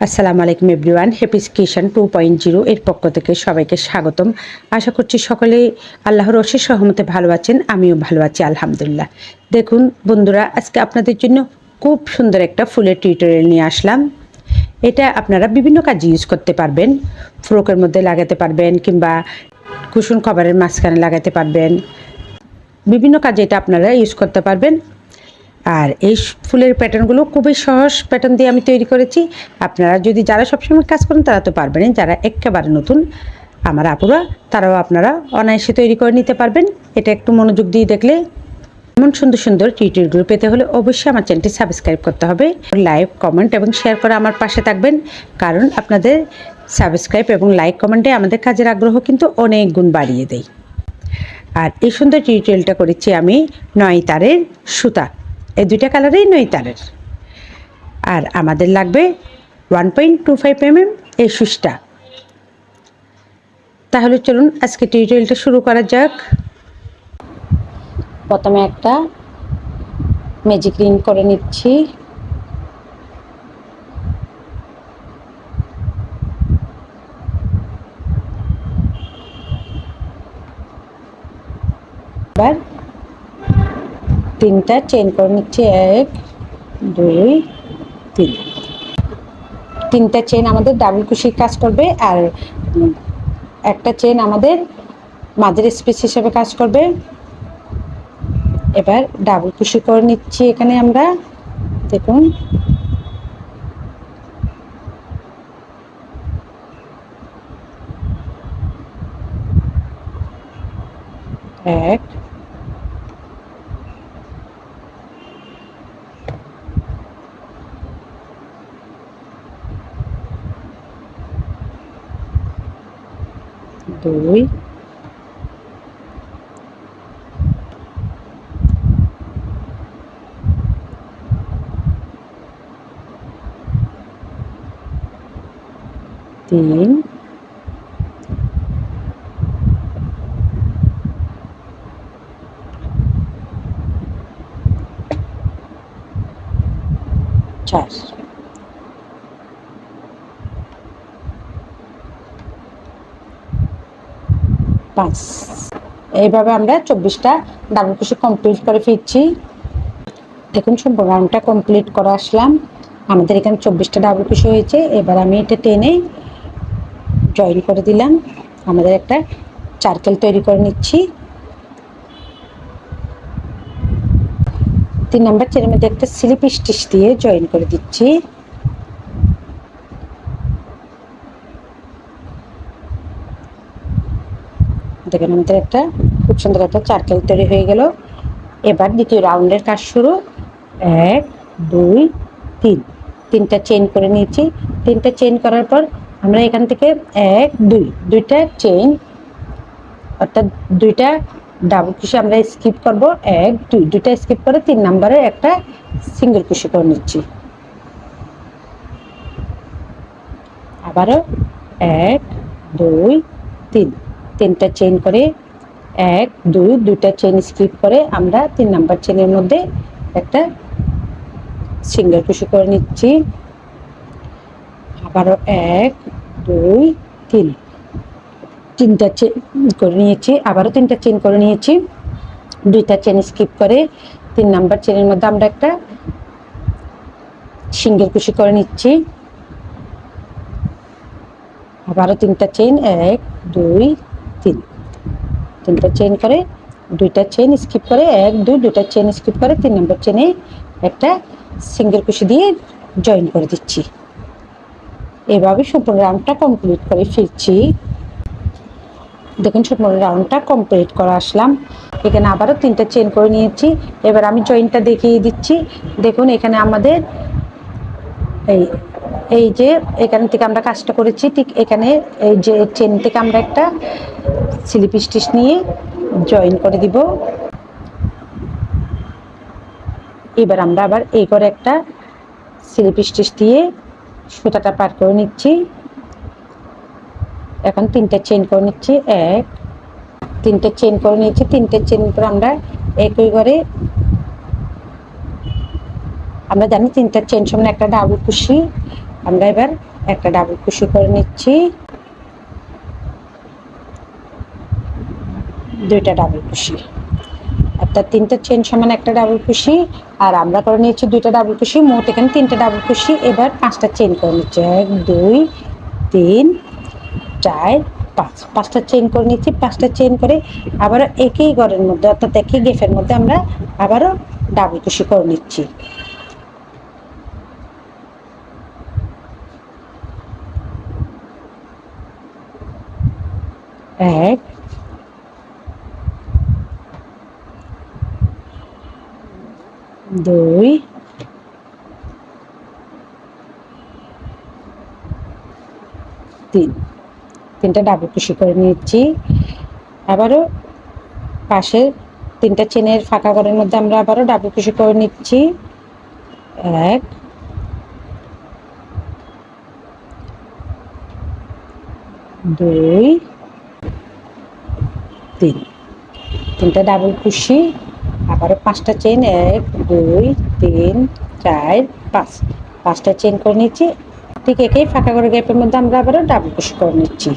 আসসালামু আলাইকুম everyone, happy kitchen 2.0 এর পক্ষ থেকে সবাইকে স্বাগতম। আশা করছি সকলেই আল্লাহর অশেষ রহমতে ভালো আছেন। আমিও ভালো আছি আলহামদুলিল্লাহ। দেখুন বন্ধুরা, আজকে আপনাদের জন্য খুব সুন্দর একটা ফুলের টিউটোরিয়াল নিয়ে আসলাম। এটা আপনারা বিভিন্ন কাজে ইউজ করতে পারবেন। ফ্রকের মধ্যে লাগাতে পারবেন কিংবা কুশন কভারের মাঝখানে লাগাতে পারবেন। বিভিন্ন কাজে এটা আপনারা ইউজ করতে পারবেন। আর এই ফুলের প্যাটার্নগুলো খুবই সহজ প্যাটার্ন দিয়ে আমি তৈরি করেছি। আপনারা যদি যারা সবসময় কাজ করেন তারা তো পারবেন, যারা একেবারে নতুন আমার আপুরা তারাও আপনারা অনায়াসে তৈরি করে নিতে পারবেন। এটা একটু মনোযোগ দিয়ে দেখলে এমন সুন্দর সুন্দর টিউটোরিয়ালগুলো পেতে হলে অবশ্যই আমার চ্যানেলটি সাবস্ক্রাইব করতে হবে। লাইক, কমেন্ট এবং শেয়ার করে আমার পাশে থাকবেন, কারণ আপনাদের সাবস্ক্রাইব এবং লাইক কমেন্টে আমাদের কাজের আগ্রহ কিন্তু অনেক গুণ বাড়িয়ে দেয়। আর এই সুন্দর টিউটোরিয়ালটা করেছি আমি 9 তারের সুতা, এই দুইটা কালারেই 9 তারের। আর আমাদের লাগবে 1.25 mm এই সুচটা। তাহলে চলুন আজকে টিউটোরিয়ালটা শুরু করা যাক। প্রথমে একটা ম্যাজিক রিং করে নিচ্ছি। এবার 3টা চেইন করে নিচ্ছি, 1 2 3। 3টা চেইন আমাদের ডাবল কুশি কাজ করবে, আর একটা চেইন আমাদের মাঝের স্পেস হিসেবে কাজ করবে। এবার ডাবল কুশি করে নিচ্ছি এখানে আমরা। দেখুন এক, দুই, তিন, চার। পাঁচ। এইভাবে আমরা 24টা ডাবল কুশি কমপ্লিট করে ফিরছি। দেখুন সম্পূর্ণ রাউন্ডটা কমপ্লিট করে আসলাম। আমাদের এখানে 24টা ডাবল কুশি হয়েছে। এবার আমি এটা টেনে জয়েন করে দিলাম। আমাদের একটা চার্কেল তৈরি করে নিচ্ছি। 3 নাম্বার চেনের মধ্যে একটা স্লিপ স্টিচ দিয়ে জয়েন করে দিচ্ছি। দেখেন আমাদের একটা খুব সুন্দর একটা চার্কেল তৈরি হয়ে গেল। এবার দ্বিতীয় রাউন্ডের কাজ শুরু। 1 2 3, 3টা চেইন করে নিয়েছি। 3টা চেইন করার পর আমরা এখান থেকে 1 2, 2টা চেইন অর্থাৎ 2টা ডাবল কুশি আমরা স্কিপ করব। 1 2, 2টা স্কিপ করে 3 নম্বরে একটা সিঙ্গেল কুশি করে নিচ্ছি। আবারও 1 2 3, 3টা চেইন করে 1 2, 2টা চেইন স্কিপ করে আমরা 3 নাম্বার চেইনের মধ্যে একটা সিঙ্গেল কুশি করে নিচ্ছি। আবারও 1 2 3, 3টা চেইন করে নিয়েছি। আবারও 3টা চেইন করে নিয়েছি। 2টা চেইন স্কিপ করে 3 নাম্বার চেইনের মধ্যে আমরা একটা সিঙ্গেল কুশি করে নিচ্ছি। আবারও 3টা চেইন 1 2 3, 3টা চেইন করে 2টা চেইন স্কিপ করে 1 2, 2টা চেইন স্কিপ করে 3 নম্বর চেইনে একটা সিঙ্গেল কুশি দিয়ে জয়েন করে দিচ্ছি। এভাবে সম্পূর্ণ রাউন্ডটা কমপ্লিট করে ফিরছি। দেখুন সম্পূর্ণ রাউন্ডটা কমপ্লিট করে আসলাম। এখানে আবারও 3টা চেইন করে নিয়েছি। এবার আমি জয়েনটা দেখিয়ে দিচ্ছি। দেখুন এখানে আমাদের এই যে এখান থেকে আমরা কাজটা করেছি, ঠিক এখানে এই যে চেন থেকে আমরা একটা স্লিপ স্টিচ নিয়ে জয়েন করে দিব। এবার আমরা আবার এই করে একটা স্লিপ স্টিচ দিয়ে সুতাটা পার করে নিচ্ছি। এখন 3টা চেইন করে নিচ্ছি। 1 3টে চেইন করে নিয়েছি। 3টে চেইন করে আমরা একই করে আমরা জানি 3টা চেইন সমান একটা ডাবল কুশি। আমরা এবার একটা ডাবল কুশি করে নিচ্ছি, দুইটা ডাবল কুশি, অর্থাৎ তিনটা চেন সমান একটা ডাবল কুশি, আর আমরা করে নিয়েছি দুইটা ডাবল কুশি, মোট এখানে তিনটা ডাবল কুশি। এবার 5টা চেন করে নিচ্ছি, 1 2 3 4 5, 5টা চেন করে নিচ্ছি। 5টা চেন করে আবারও একই ঘরের মধ্যে অর্থাৎ একই গেফের মধ্যে আমরা আবারও ডাবল কুশি করে নিচ্ছি। 1 2 3, তিনটা ডাবল কুশি করে নিচ্ছি। আবারও পাশে তিনটা চেনের ফাঁকা ঘরের মধ্যে আমরা আবারও ডাবল কুশি করে নিচ্ছি, 1 2 3, তিনটা ডাবল কুশি, আবারও 5টা চেন, 1 2 3 4 5, 5টা চেন করে নিচ্ছি। ঠিক একই ফাঁকা করে গ্যাপের মধ্যে আমরা আবারও ডাবল কুশি করে নিচ্ছি,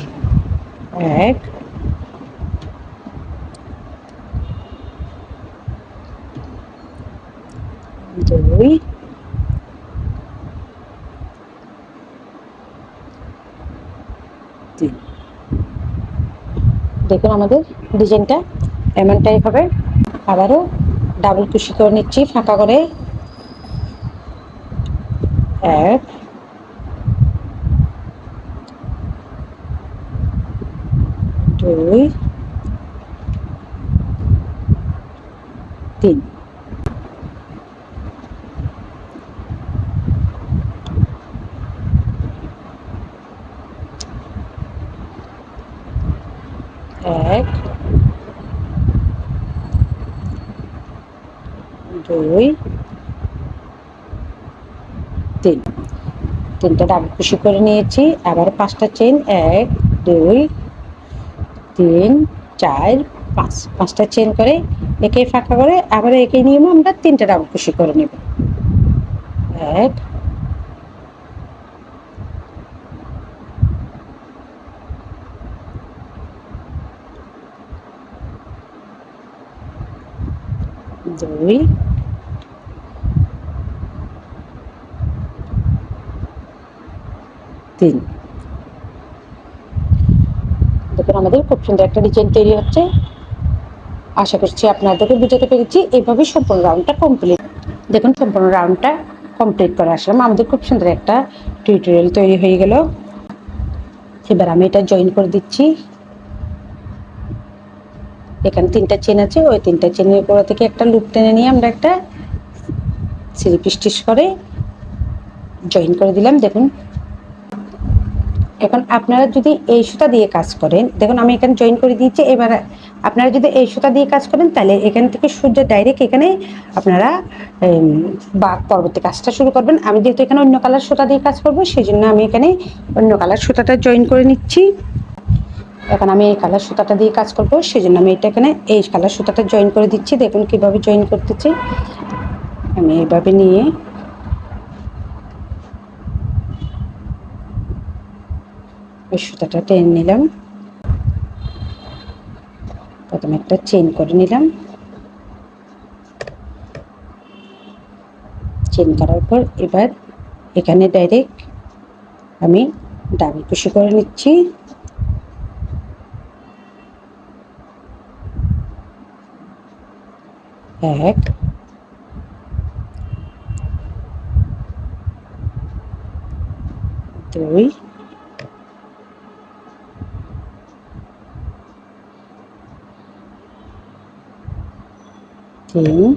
1 2 3। দেখুন আমাদের ডিজাইনটা এমনটাই হবে। আবারও ডাবল কুশি করে নিচ্ছি ফাঁকা করে, 1 2 3, 1 2 3, তিনটা ডাবল কুশি করে নিয়েছি। আবার 5টা চেন, 1 2 3 4 5, 5টা চেন করে একই ফাঁকা করে আবার একই নিয়মে আমরা তিনটা ডাবল কুশি করে নেব, 1 2 3। দেখুন আমাদের খুব সুন্দর একটা ডিজাইন তৈরি হচ্ছে। আশা করছি আপনাদেরকে বুঝাতে পেরেছি। এইভাবে সম্পূর্ণ রাউন্ডটা কমপ্লিট। দেখুন সম্পূর্ণ রাউন্ডটা কমপ্লিট করে আসলাম। আমাদের খুব সুন্দর একটা টিউটোরিয়াল তৈরি হয়ে গেল। এবার আমি এটা জয়েন করে দিচ্ছি। এখানে 3টা চেন আছে, ওই 3টা চেনের উপর থেকে একটা লুপ টেনে নিয়ে আমরা একটা স্লিপ স্টিচ করে জয়েন করে দিলাম। দেখুন এখন আপনারা যদি এই সুতা দিয়ে কাজ করেন, দেখুন আমি এখানে জয়েন করে দিয়েছি। এবার আপনারা যদি এই সুতা দিয়ে কাজ করেন তাহলে এখান থেকে সূর্য ডাইরেক্ট এখানে আপনারা বাঘ পরবর্তী কাজটা শুরু করবেন। আমি যেহেতু এখানে অন্য কালার সুতা দিয়ে কাজ করবো, সেই জন্য আমি এখানে অন্য কালার সুতাটা জয়েন করে নিচ্ছি। এখন আমি এই কালার সুতাটা দিয়ে কাজ করবো, সেই জন্য আমি এটা এখানে এই কালার সুতাটা জয়েন করে দিচ্ছি। দেখুন কিভাবে জয়েন করতেছি। আমি এইভাবে নিয়ে ওই সুতাটা টেনে নিলাম। প্রথমে একটা চেন করে নিলাম। চেন করার পর এবার এখানে ডাইরেক্ট আমি ডাবল কুশি করে নিচ্ছি। এক, দুই, তিন,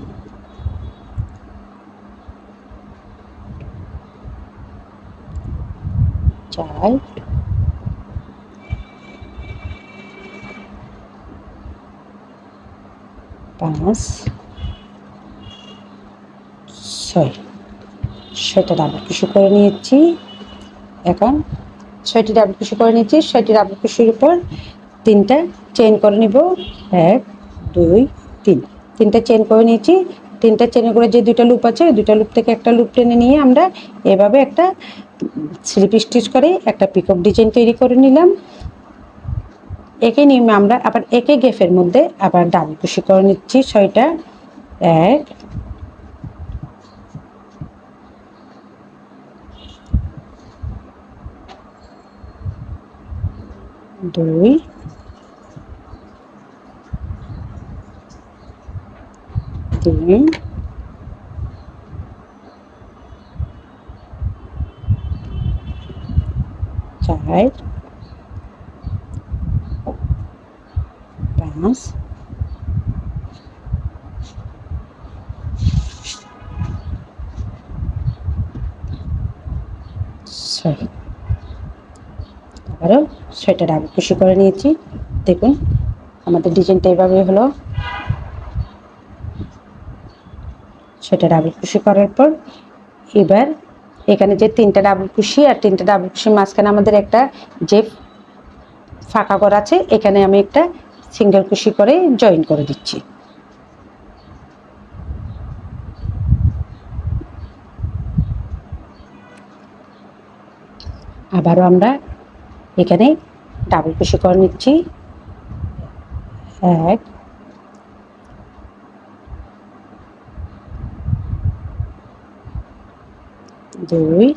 চার, পাঁচ, ছয়। 6টা ডাবল কুশি করে নিয়েছি। এখন 6টি ডাবল কুশি করে নিয়েছি। 6টি ডাবল কুশির উপর 3টা চেইন করে নিব। 1 2 3, 3টা চেইন করে নিয়েছি। তিনটা চেনের করে যে দুইটা লুপ আছে ওই দুইটা লুপ থেকে একটা লুপ টেনে নিয়ে আমরা এভাবে একটা স্লিপ স্টিচ করে একটা পিকক ডিজাইন তৈরি করে নিলাম। একই নিয়মে আমরা আবার একই গেফের মধ্যে আবার ডাবল কুশি করে নিচ্ছি 6টা। 1 2 3 4 5 6। আবারও 6টা ডাবল কুশি করে নিয়েছি। দেখুন আমাদের ডিজাইনটা এভাবে হলো। 6টা ডাবল কুশি করার পর এবার এখানে যে 3টা ডাবল কুশি আর 3টা ডাবল কুশির মাঝখানে আমাদের একটা যে ফাঁকা করা আছে এখানে আমি একটা সিঙ্গেল কুশি করে জয়েন করে দিচ্ছি। আবারও আমরা এখানে ডাবল কুশি করে নিচ্ছি। 1 2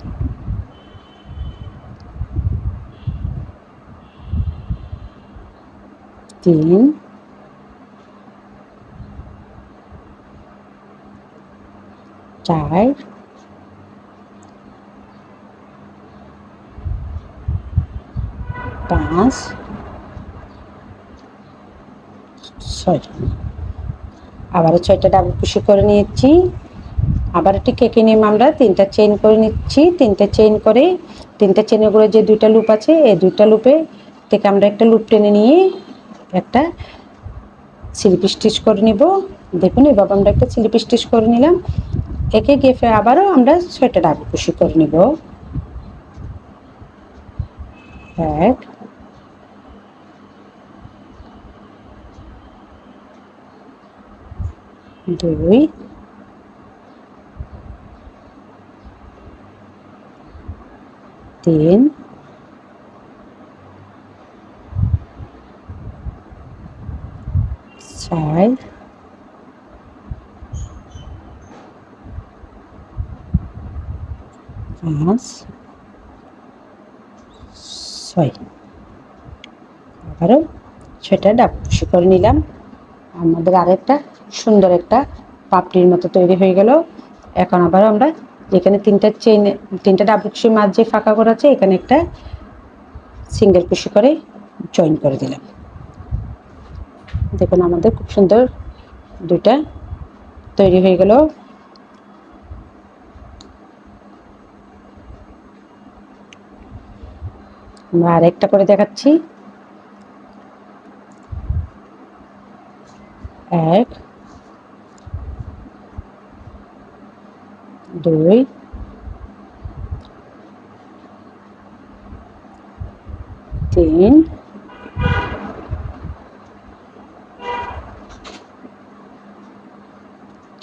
3 4 5 6। আবারও 6টা ডাবল কুশি করে নিয়েছি। আবার ঠিক একই নিয়মে আমরা 3টা চেইন করে নিচ্ছি। 3টা চেইন করে 3টা চেনের করে যে দুইটা লুপ আছে এই দুইটা লুপে থেকে আমরা একটা লুপ টেনে নিয়ে একটা স্লিপ স্টিচ করে নিব। দেখুন এভাবে আমরা একটা স্লিপ স্টিচ করে নিলাম। একই গেফে আবারও আমরা 6টা ডাবল কুশি করে নিব। 1 2 3 4 5 6। আবারও 6টা ডাবল কুশি করে নিলাম। আমাদের আরেকটা সুন্দর একটা পাপড়ির মতো তৈরি হয়ে গেল। এখন আবার আমরা এখানে 3টা ডাবল কুশির মাঝ যে ফাঁকা করা আছে এখানে একটা সিঙ্গেল কুশি করে জয়েন করে দিলাম। দেখুন আমাদের খুব সুন্দর দুইটা তৈরি হয়ে গেল। আমরা আরেকটা করে দেখাচ্ছি। 1 2 3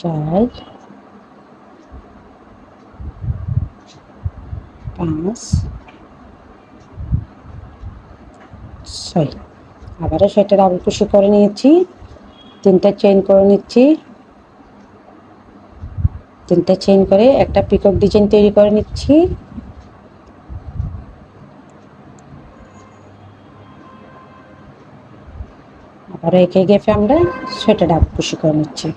4 5 6। আবারও 6টা ডাবল কুশি করে নিয়েছি। 3টা চেইন করে নিচ্ছি। 3টা চেইন করে একটা পিকক ডিজাইন তৈরি করে নিচ্ছি। আবার একই গেফে আমরা 6টা ডাবল কুশি করে নিচ্ছি।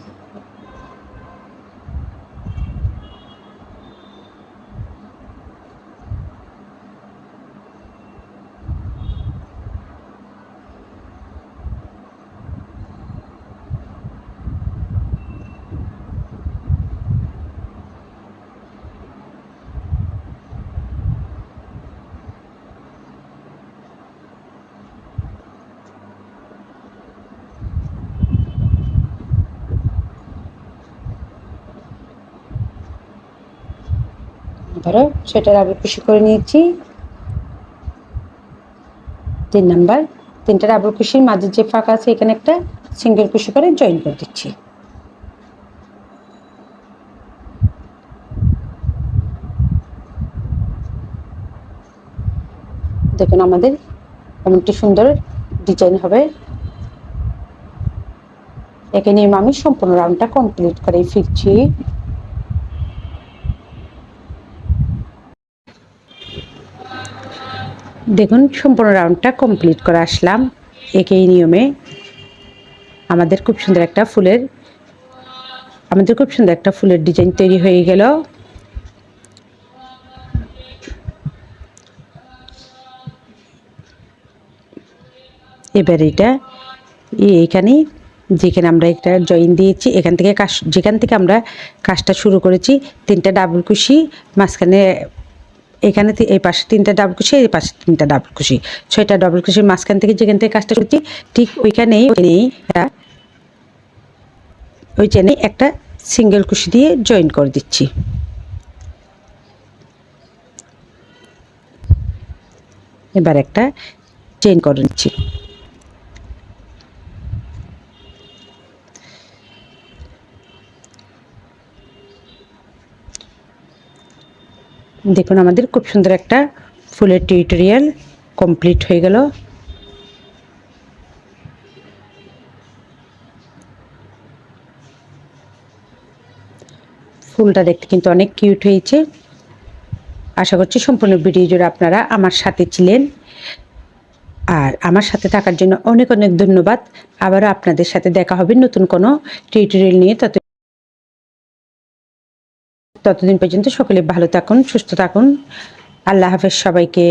ধরো সেটা ডাবল কুশি করে নিয়েছি। 3 নাম্বার 3টা ডাবল কুশির মাঝে যে ফাঁকা আছে এখানে একটা সিঙ্গেল কুশি করে জয়েন করে দিচ্ছি। দেখুন আমাদের এমনটি সুন্দর ডিজাইন হবে। একে নিয়ে আমি সম্পূর্ণ রাউন্ডটা কমপ্লিট করে ফিরছি। দেখুন সম্পূর্ণ রাউন্ডটা কমপ্লিট করে আসলাম। একই নিয়মে আমাদের খুব সুন্দর একটা ফুলের ডিজাইন তৈরি হয়ে গেল। এবার এটা এইখানে যেখানে আমরা একটা জয়েন দিয়েছি যেখান থেকে আমরা কাজটা শুরু করেছি, 3টা ডাবল কুশি মাঝখানে, এখানে এই পাশে 3টা ডাবল কুশি, এই পাশে 3টা ডাবল কুশি, 6টা ডাবল কুশির মাঝখান থেকে যেখান থেকে কাজটা করছি ঠিক ওইখানেই ওই চেনে একটা সিঙ্গেল কুশি দিয়ে জয়েন করে দিচ্ছি। এবার একটা চেইন করে নিচ্ছি। দেখুন আমাদের খুব সুন্দর একটা ফুলের টিউটোরিয়াল কমপ্লিট হয়ে গেল। ফুলটা দেখতে কিন্তু অনেক কিউট হয়েছে। আশা করছি সম্পূর্ণ ভিডিও জুড়ে আপনারা আমার সাথে ছিলেন, আর আমার সাথে থাকার জন্য অনেক অনেক ধন্যবাদ। আবারও আপনাদের সাথে দেখা হবে নতুন কোনো টিউটোরিয়াল নিয়ে। ততদিন পর্যন্ত সকলে ভালো থাকুন, সুস্থ থাকুন। আল্লাহ হাফেজ সবাইকে।